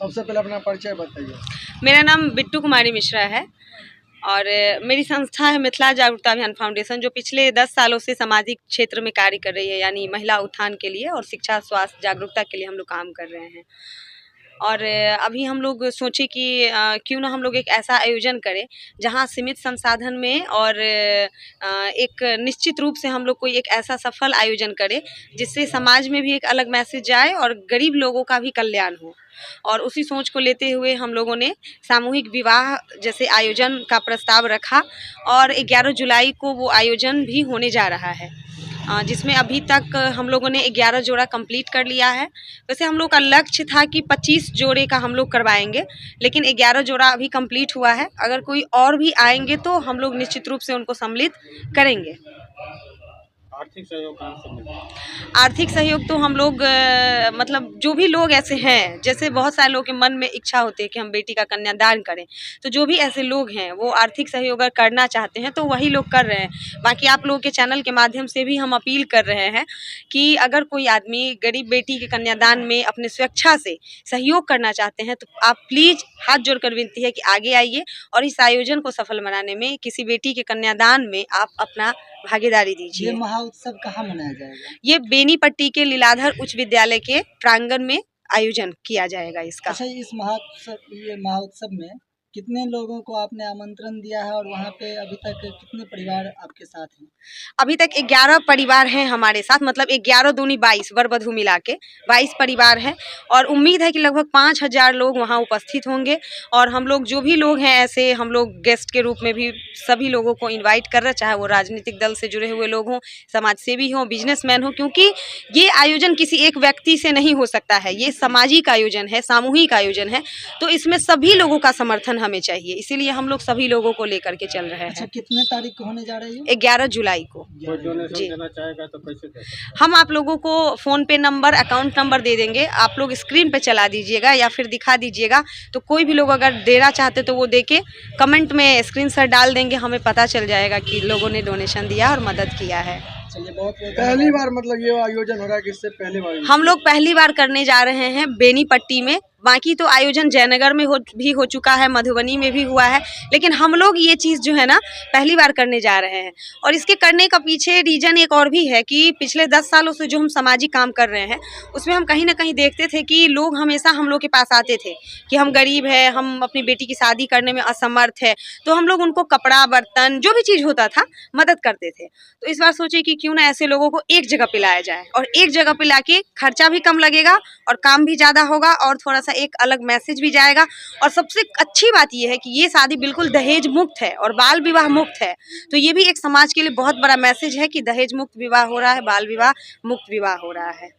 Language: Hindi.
सबसे पहले अपना परिचय बताइए। मेरा नाम बिट्टू कुमारी मिश्रा है और मेरी संस्था है मिथिला जागरूकता अभियान फाउंडेशन, जो पिछले 10 सालों से सामाजिक क्षेत्र में कार्य कर रही है, यानी महिला उत्थान के लिए और शिक्षा, स्वास्थ्य, जागरूकता के लिए हम लोग काम कर रहे हैं। और अभी हम लोग सोचे कि क्यों ना हम लोग एक ऐसा आयोजन करें जहां सीमित संसाधन में और एक निश्चित रूप से हम लोग कोई एक ऐसा सफल आयोजन करें जिससे समाज में भी एक अलग मैसेज जाए और गरीब लोगों का भी कल्याण हो। और उसी सोच को लेते हुए हम लोगों ने सामूहिक विवाह जैसे आयोजन का प्रस्ताव रखा और 11 जुलाई को वो आयोजन भी होने जा रहा है, जिसमें अभी तक हम लोगों ने 11 जोड़ा कंप्लीट कर लिया है। वैसे हम लोग का लक्ष्य था कि 25 जोड़े का हम लोग करवाएंगे, लेकिन 11 जोड़ा अभी कंप्लीट हुआ है। अगर कोई और भी आएंगे तो हम लोग निश्चित रूप से उनको सम्मिलित करेंगे। आर्थिक सहयोग कहाँ से मिलेगा? आर्थिक सहयोग तो हम लोग मतलब जो भी लोग ऐसे हैं, जैसे बहुत सारे लोगों के मन में इच्छा होती है कि हम बेटी का कन्यादान करें, तो जो भी ऐसे लोग हैं वो आर्थिक सहयोग अगर करना चाहते हैं तो वही लोग कर रहे हैं। बाकी आप लोगों के चैनल के माध्यम से भी हम अपील कर रहे हैं कि अगर कोई आदमी गरीब बेटी के कन्यादान में अपने स्वेच्छा से सहयोग करना चाहते हैं तो आप प्लीज़ हाथ जोड़कर विनती है कि आगे आइए और इस आयोजन को सफल बनाने में, किसी बेटी के कन्यादान में आप अपना भागीदारी दीजिए। ये महोत्सव कहाँ मनाया जाएगा? ये बेनीपट्टी के लीलाधर उच्च विद्यालय के प्रांगण में आयोजन किया जाएगा इसका। अच्छा, इस महोत्सव में कितने लोगों को आपने आमंत्रण दिया है और वहाँ पे अभी तक कितने परिवार आपके साथ हैं? अभी तक 11 परिवार हैं हमारे साथ, मतलब 11 दूनी 22 वर वधू मिला के 22 परिवार हैं और उम्मीद है कि लगभग 5000 लोग वहाँ उपस्थित होंगे। और हम लोग जो भी लोग हैं ऐसे, हम लोग गेस्ट के रूप में भी सभी लोगों को इन्वाइट कर रहे हैं, चाहे वो राजनीतिक दल से जुड़े हुए लोग हों, समाज सेवी हों, बिजनेसमैन हों, क्योंकि ये आयोजन किसी एक व्यक्ति से नहीं हो सकता है। ये सामाजिक आयोजन है, सामूहिक आयोजन है, तो इसमें सभी लोगों का समर्थन हमें चाहिए, इसीलिए हम लोग सभी लोगों को लेकर के चल रहे हैं। अच्छा, कितने तारीख को होने जा रही है? 11 जुलाई को। जी, देना चाहेगा तो कैसे दे सकते हैं? हम आप लोगों को फ़ोन पे नंबर, अकाउंट नंबर दे देंगे, आप लोग स्क्रीन पे चला दीजिएगा या फिर दिखा दीजिएगा, तो कोई भी लोग अगर देना चाहते तो वो दे के कमेंट में स्क्रीनशॉट डाल देंगे, हमें पता चल जाएगा कि लोगों ने डोनेशन दिया और मदद किया है। चलिए, बहुत पहली बार मतलब ये आयोजन हो रहा है कि इससे पहले बार? हम लोग पहली बार करने जा रहे हैं बेनीपट्टी में। बाकी तो आयोजन जयनगर में हो चुका है, मधुबनी में भी हुआ है, लेकिन हम लोग ये चीज़ जो है ना पहली बार करने जा रहे हैं। और इसके करने का पीछे रीज़न एक और भी है कि पिछले 10 सालों से जो हम सामाजिक काम कर रहे हैं उसमें हम कहीं ना कहीं देखते थे कि लोग हमेशा हम लोग के पास आते थे कि हम गरीब है, हम अपनी बेटी की शादी करने में असमर्थ है, तो हम लोग उनको कपड़ा, बर्तन, जो भी चीज़ होता था मदद करते थे। तो इस बार सोचे कि क्यों ना ऐसे लोगों को एक जगह पे लाया जाए, और एक जगह पे लाके खर्चा भी कम लगेगा और काम भी ज़्यादा होगा और थोड़ा सा एक अलग मैसेज भी जाएगा। और सबसे अच्छी बात यह है कि ये शादी बिल्कुल दहेज मुक्त है और बाल विवाह मुक्त है, तो ये भी एक समाज के लिए बहुत बड़ा मैसेज है कि दहेज मुक्त विवाह हो रहा है, बाल विवाह मुक्त विवाह हो रहा है।